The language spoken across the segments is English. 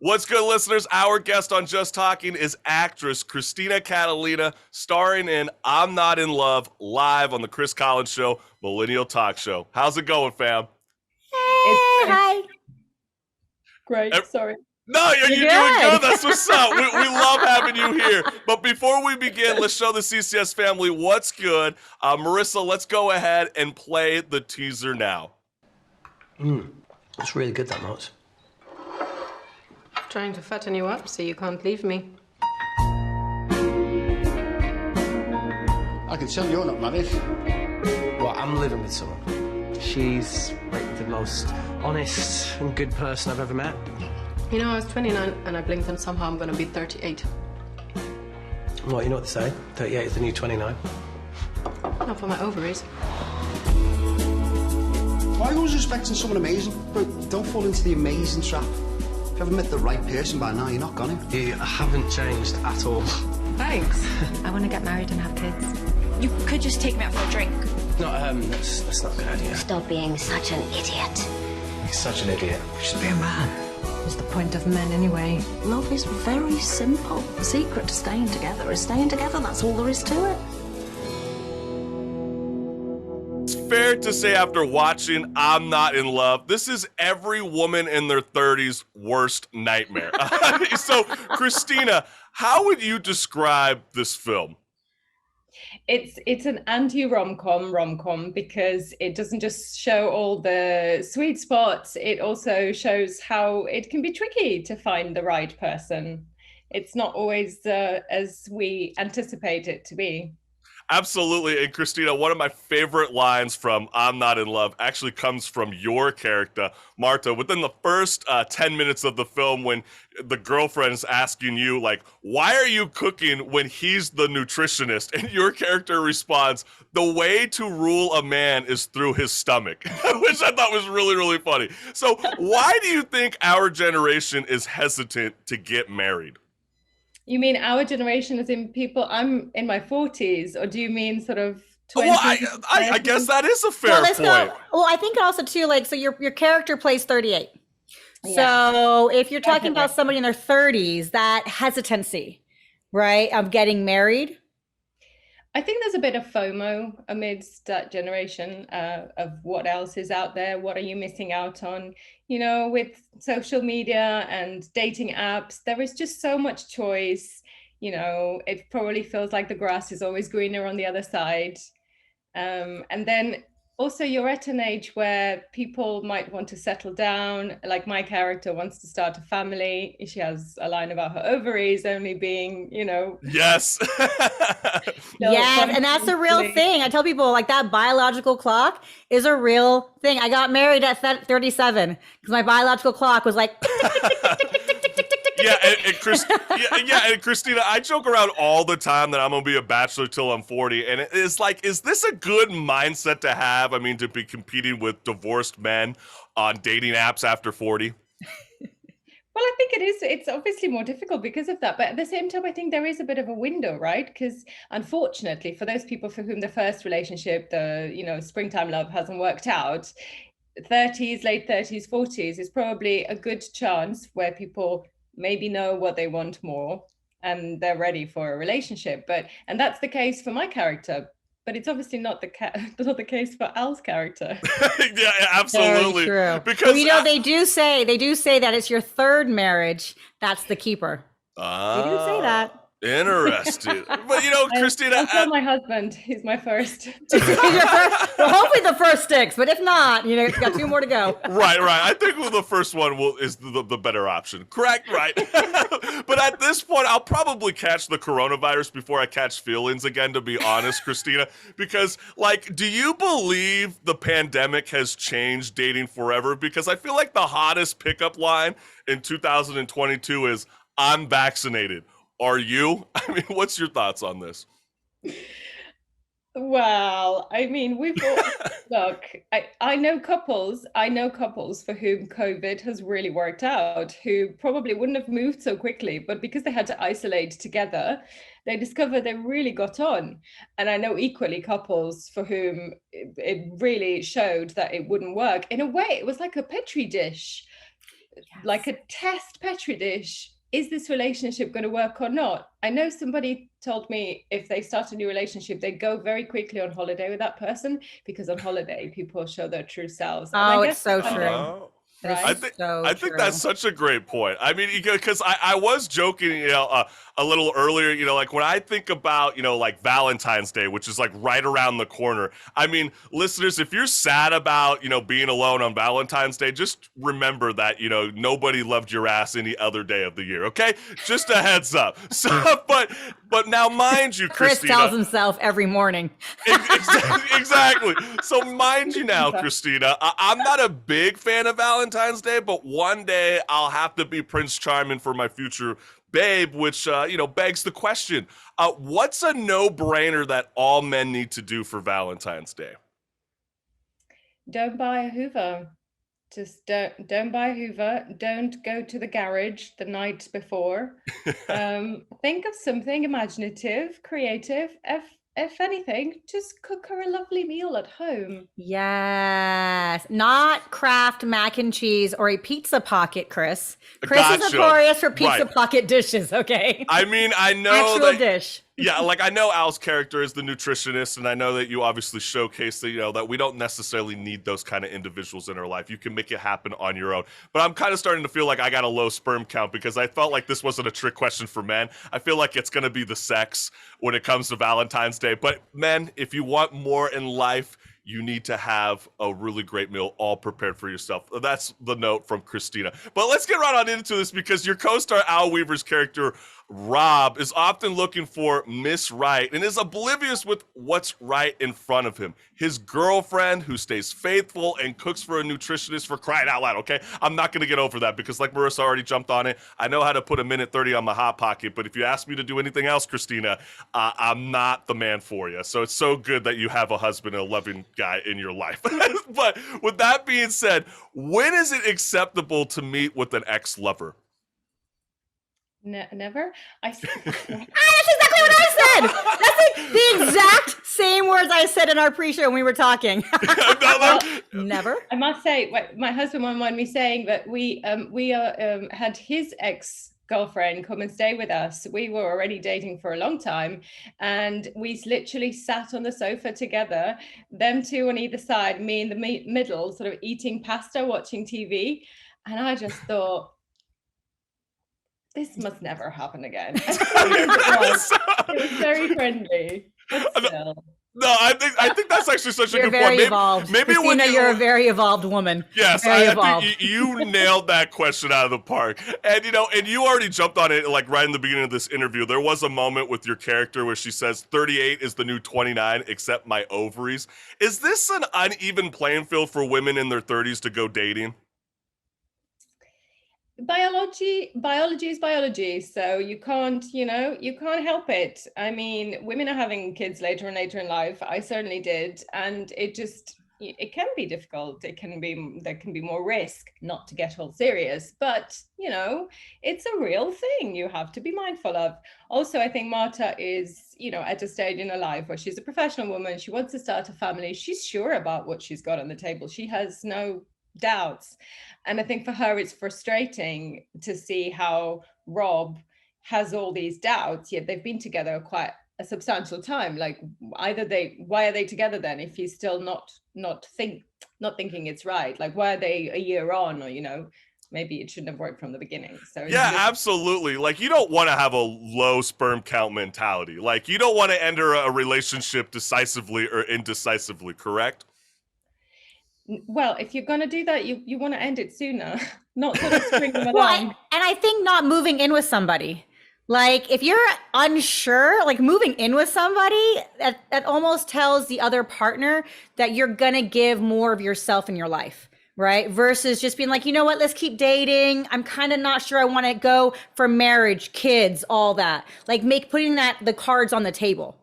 What's good, listeners? Our guest on Just Talking is actress Cristina Catalina, starring in I'm Not in Love, live on the Chris Collins Show, Millennial Talk Show. How's it going, fam? Hey, hi. Great, sorry. No, you're doing good. That's what's up. We love having you here. But before we begin, let's show the CCS family what's good. Marissa, let's go ahead and play the teaser now. That's really good, that much. Trying to fatten you up so you can't leave me. I can tell you're not married. Well, I'm living with someone. She's like the most honest and good person I've ever met. You know, I was 29 and I blinked and somehow I'm gonna be 38. Well, you know what they say? 38 is the new 29. Not for my ovaries. Why are you always expecting someone amazing? But don't fall into the amazing trap. If you haven't met the right person by now, you're not gonna. You haven't changed at all. Thanks. I want to get married and have kids. You could just take me out for a drink. No, that's not a good idea. Stop being such an idiot. He's such an idiot. Just be a man. What's the point of men anyway? Love is very simple. The secret to staying together is staying together. That's all there is to it. It's fair to say after watching I'm Not in Love, this is every woman in their 30s' worst nightmare. So, Cristina, how would you describe this film? It's an anti-rom-com because it doesn't just show all the sweet spots, it also shows how it can be tricky to find the right person. It's not always as we anticipate it to be. Absolutely. And Cristina, one of my favorite lines from I'm Not in Love actually comes from your character, Marta. Within the first 10 minutes of the film, when the girlfriend's asking you, like, why are you cooking when he's the nutritionist? And your character responds, the way to rule a man is through his stomach, which I thought was really, really funny. So why do you think our generation is hesitant to get married? You mean our generation as in people, I'm in my 40s, or do you mean sort of 20s? Well, I guess that is a fair point. Well, I think also too, like, so your character plays 38. Yeah. So if you're talking Definitely. about somebody in their 30s, that hesitancy, right, of getting married. I think there's a bit of FOMO amidst that generation of what else is out there. What are you missing out on? You know, with social media and dating apps, there is just so much choice. You know, it probably feels like the grass is always greener on the other side. And then also you're at an age where people might want to settle down. Like my character wants to start a family. She has a line about her ovaries only being, you know. Yes. Yes, and that's a real thing. I tell people, like, that biological clock is a real thing. I got married at 37 because my biological clock was like. And Cristina, I joke around all the time that I'm gonna be a bachelor till I'm 40, and it's like, is this a good mindset to have? I mean, to be competing with divorced men on dating apps after 40? Well, I think it is. It's obviously more difficult because of that. But at the same time, I think there is a bit of a window, right? Because unfortunately, for those people for whom the first relationship, the, you know, springtime love hasn't worked out, 30s, late 30s, 40s is probably a good chance where people maybe know what they want more and they're ready for a relationship. And that's the case for my character. But it's obviously not the case for Al's character. Yeah, absolutely. Very true. Because well, you know, they do say that it's your third marriage that's the keeper. They do say that. Interesting. But you know, Cristina, I'll tell my husband he's my first. Well, hopefully the first sticks, but if not, you know, you've got 2 more to go. Right. I think the first one is the better option. Correct, right? But at this point, I'll probably catch the coronavirus before I catch feelings again, to be honest, Cristina. Because, like, do you believe the pandemic has changed dating forever? Because I feel like the hottest pickup line in 2022 is, I'm vaccinated. Are you? I mean, what's your thoughts on this? Well, I mean, we've all, look, I know couples for whom COVID has really worked out, who probably wouldn't have moved so quickly, but because they had to isolate together, they discovered they really got on. And I know equally couples for whom it really showed that it wouldn't work. In a way, it was like a petri dish. like a test Petri dish. Is this relationship going to work or not? I know somebody told me if they start a new relationship, they go very quickly on holiday with that person, because on holiday people show their true selves. Oh, it's so true. Right? I think that's such a great point. I mean, because I was joking, a little earlier, like when I think about, like Valentine's Day, which is like right around the corner. I mean, listeners, if you're sad about, being alone on Valentine's Day, just remember that, nobody loved your ass any other day of the year. Okay. Just a heads up. So, but now mind you, Chris Cristina, tells himself every morning. Exactly. So mind you now, Cristina, I'm not a big fan of Valentine's Day, but one day I'll have to be Prince Charming for my future babe, which, begs the question, what's a no-brainer that all men need to do for Valentine's Day? Don't buy a Hoover. Just don't buy a Hoover. Don't go to the garage the night before. Think of something imaginative, creative. If anything, just cook her a lovely meal at home. Yes. Not Kraft mac and cheese or a pizza pocket, Chris. Chris is notorious for pizza pocket dishes, okay? I mean, I know actual dish. Yeah, like I know Al's character is the nutritionist, and I know that you obviously showcase that, that we don't necessarily need those kind of individuals in our life. You can make it happen on your own. But I'm kind of starting to feel like I got a low sperm count because I felt like this wasn't a trick question for men. I feel like it's going to be the sex when it comes to Valentine's Day. But men, if you want more in life, you need to have a really great meal all prepared for yourself. That's the note from Cristina. But let's get right on into this because your co-star Al Weaver's character, Rob, is often looking for Miss Right and is oblivious with what's right in front of him. His girlfriend who stays faithful and cooks for a nutritionist, for crying out loud, okay? I'm not going to get over that because like Marissa already jumped on it. I know how to put a minute 30 on my Hot Pocket, but if you ask me to do anything else, Cristina, I'm not the man for you. So it's so good that you have a husband and a loving guy in your life. But with that being said, when is it acceptable to meet with an ex-lover? Never. That's exactly what I said. That's like the exact same words I said in our pre-show when we were talking. Never. I must say, my husband won't mind me saying that we had his ex-girlfriend come and stay with us. We were already dating for a long time, and we literally sat on the sofa together, them two on either side, me in the middle, sort of eating pasta, watching TV, and I just thought, this must never happen again. It was very friendly. But still. No, I think that's actually such a good point. Very evolved. Maybe Cristina, you're a very evolved woman. Yes, I think you nailed that question out of the park. And you already jumped on it like right in the beginning of this interview. There was a moment with your character where she says 38 is the new 29 except my ovaries. Is this an uneven playing field for women in their 30s to go dating? Biology is biology, so you can't help it. I mean, women are having kids later and later in life. I certainly did, and it can be difficult. There can be more risk, not to get all serious, but it's a real thing you have to be mindful of. Also, I think Marta is at a stage in her life where she's a professional woman. She wants to start a family. She's sure about what she's got on the table. She has no doubts. And I think for her, it's frustrating to see how Rob has all these doubts, yet they've been together quite a substantial time. Like, why are they together then if he's still not thinking it's right? Like, why are they a year on? Or, maybe it shouldn't have worked from the beginning. So yeah, absolutely. Like, you don't want to have a low sperm count mentality. Like, you don't want to enter a relationship decisively or indecisively, correct? Well, if you're going to do that, you want to end it sooner, not sort of string them along. And I think not moving in with somebody. Like, if you're unsure, like moving in with somebody, that almost tells the other partner that you're going to give more of yourself in your life, right? Versus just being like, you know what, let's keep dating. I'm kind of not sure I want to go for marriage, kids, all that. Like putting the cards on the table.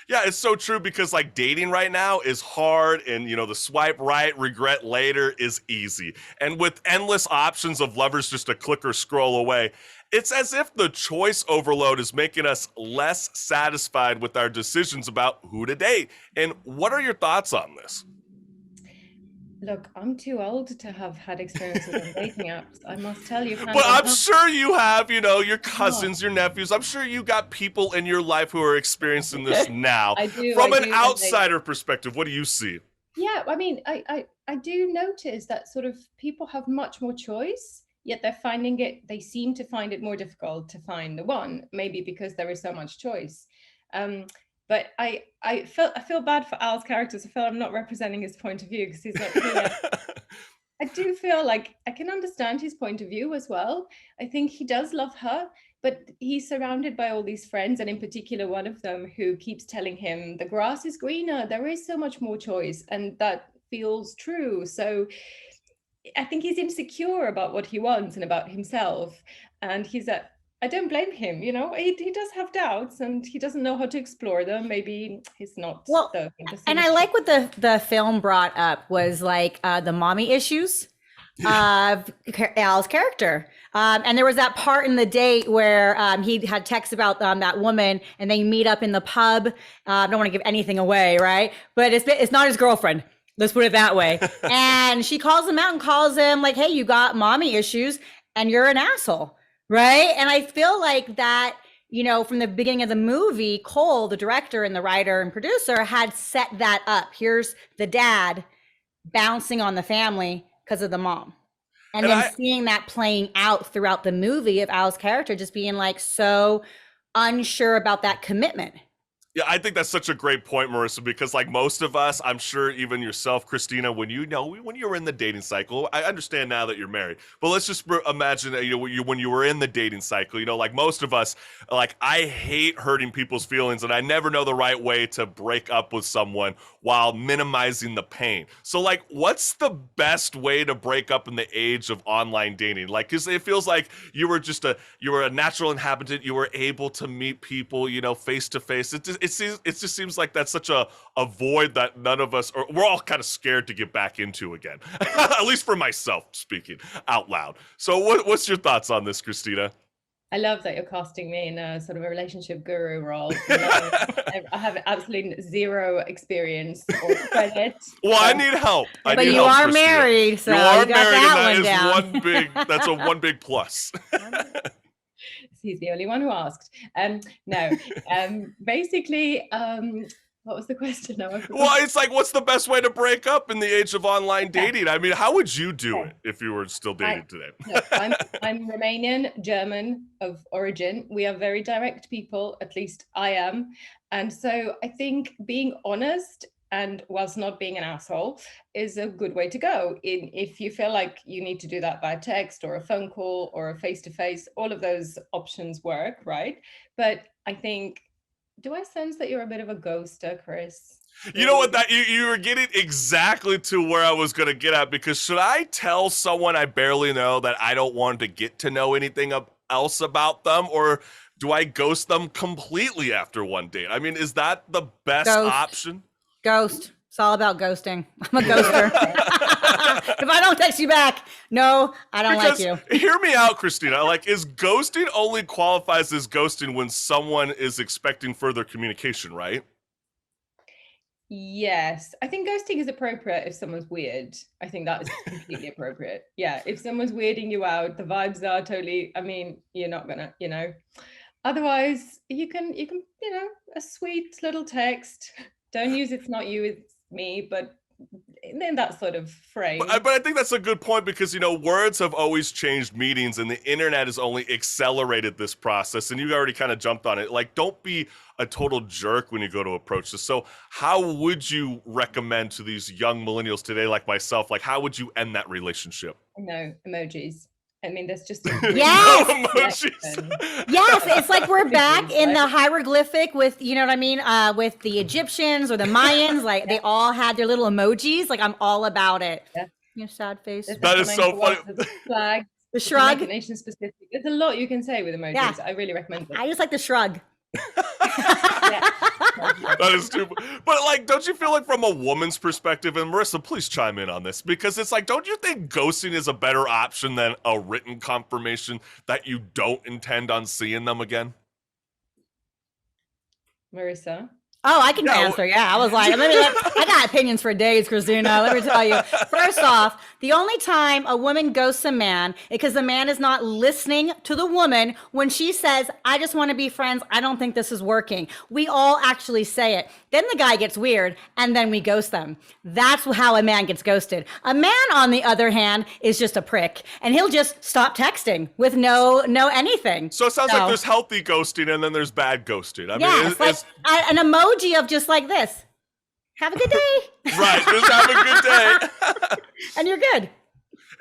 Yeah, it's so true because like dating right now is hard and the swipe right, regret later is easy. And with endless options of lovers just a click or scroll away, it's as if the choice overload is making us less satisfied with our decisions about who to date. And what are your thoughts on this? Look, I'm too old to have had experiences on dating apps. I must tell you, But I'm sure you have, your Oh, cousins, your nephews. I'm sure you got people in your life who are experiencing this now. I do. From I an do, outsider perspective, what do you see? yeah, I mean, I do notice that sort of people have much more choice, yet they seem to find it more difficult to find the one, maybe because there is so much choice. But I feel bad for Al's character. I feel I'm not representing his point of view because he's not here. I do feel like I can understand his point of view as well. I think he does love her, but he's surrounded by all these friends, and in particular, one of them who keeps telling him the grass is greener. There is so much more choice, and that feels true. So I think he's insecure about what he wants and about himself. And I don't blame him, he does have doubts and he doesn't know how to explore them. Maybe he's not and I like what the film brought up was like the mommy issues of Al's character. And there was that part in the date where he had texts about that woman and they meet up in the pub. I don't want to give anything away, right? But it's not his girlfriend. Let's put it that way. And she calls him out and calls him like, hey, you got mommy issues and you're an asshole. Right. And I feel like that, from the beginning of the movie, Cole, the director and the writer and producer, had set that up. Here's the dad bouncing on the family because of the mom. And then seeing that playing out throughout the movie of Al's character just being like so unsure about that commitment. Yeah, I think that's such a great point, Marissa, because like most of us, I'm sure even yourself, Cristina, when you were in the dating cycle, I understand now that you're married, but let's just imagine when you were in the dating cycle, like most of us, like I hate hurting people's feelings and I never know the right way to break up with someone while minimizing the pain. So like, what's the best way to break up in the age of online dating? Like, cause it feels like you were a natural inhabitant. You were able to meet people, face to face. It just seems like that's such a void that none of us, or we're all kind of scared to get back into again. At least for myself, speaking out loud. So what's your thoughts on this, Cristina? I love that you're casting me in a sort of a relationship guru role. I have absolutely zero experience or credit. Well, I need help. But you are married, so you got that one down. That's a one big plus. He's the only one who asked. No. Basically, what was the question? No, well, it's like, what's the best way to break up in the age of online dating? I mean, how would you do it if you were still dating today? Look, I'm Romanian, German of origin. We are very direct people, at least I am. And so I think being honest and whilst not being an asshole is a good way to go. If you feel like you need to do that by text or a phone call or a face-to-face, all of those options work, right? But I think, do I sense that you're a bit of a ghoster, Chris? You know what, that you were getting exactly to where I was going to get at, because should I tell someone I barely know that I don't want to get to know anything else about them, or do I ghost them completely after one date? I mean, is that the best option? Ghost. It's all about ghosting. I'm a ghoster. If I don't text you back, no, I don't like you. Hear me out, Cristina. Like, is ghosting only qualifies as ghosting when someone is expecting further communication, right? Yes. I think ghosting is appropriate if someone's weird. I think that is completely appropriate. Yeah. If someone's weirding you out, the vibes are totally, I mean, you're not gonna, otherwise you can, a sweet little text. Don't use it's not you, it's me, but in that sort of frame. But I think that's a good point, because, words have always changed meanings and the internet has only accelerated this process. And you already kind of jumped on it. Like, don't be a total jerk when you go to approach this. So how would you recommend to these young millennials today, like myself, like how would you end that relationship? No, emojis. I mean, there's just yes, no emojis. Yes, it's like we're back in the hieroglyphic with, you know what I mean, with the Egyptians or the Mayans. Like they all had their little emojis. Like I'm all about it. Yeah. Your sad face. That is so funny. The flag, the shrug. Nation specific. There's a lot you can say with emojis. Yeah. I really recommend it. I just like the shrug. That is stupid. But like, don't you feel like from a woman's perspective, and Marissa, please chime in on this, because it's like, don't you think ghosting is a better option than a written confirmation that you don't intend on seeing them again? Marissa? Oh, I can Yeah, answer. Yeah, I was like, I got opinions for days, Christina. Let me tell you. First off, the only time a woman ghosts a man is because the man is not listening to the woman when she says, "I just want to be friends. I don't think this is working." We all actually say it. Then the guy gets weird, and then we ghost them. That's how a man gets ghosted. A man, on the other hand, is just a prick, and he'll just stop texting with no anything. So it sounds like there's healthy ghosting and then there's bad ghosting. I Yeah, mean, it's like an emoji of just like this. Have a good day. right, just have a good day. And you're good.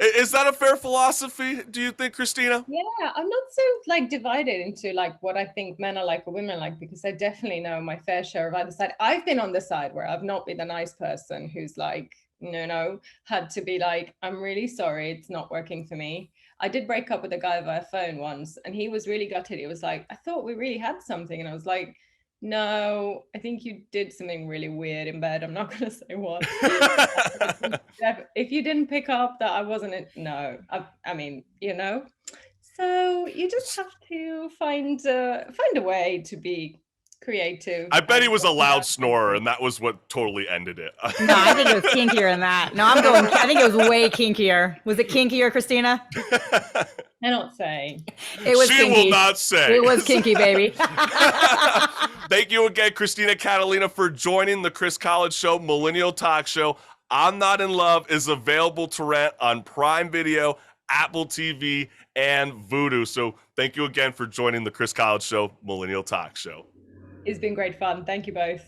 Is that a fair philosophy, do you think, Cristina? Yeah, I'm not so like divided into like what I think men are like or women are like, because I definitely know my fair share of either side. I've been on the side where I've not been the nice person who's like, had to be like, I'm really sorry, it's not working for me. I did break up with a guy via phone once, and he was really gutted. He was like, I thought we really had something. And I was like, no, I think you did something really weird in bed. I'm not going to say what. If you didn't pick up that I wasn't, I mean, so you just have to find a way to be creative. I bet he was a loud snorer, and that was what totally ended it. No, I think it was kinkier than that. No, I think it was way kinkier. Was it kinkier, Christina? I don't say. It was she kinky. will not say. It was kinky, baby. Thank you again, Cristina Catalina, for joining the Chris College Show Millennial Talk Show. I'm Not in Love is available to rent on Prime Video, Apple TV, and Vudu. So thank you again for joining the Chris College Show Millennial Talk Show. It's been great fun. Thank you both.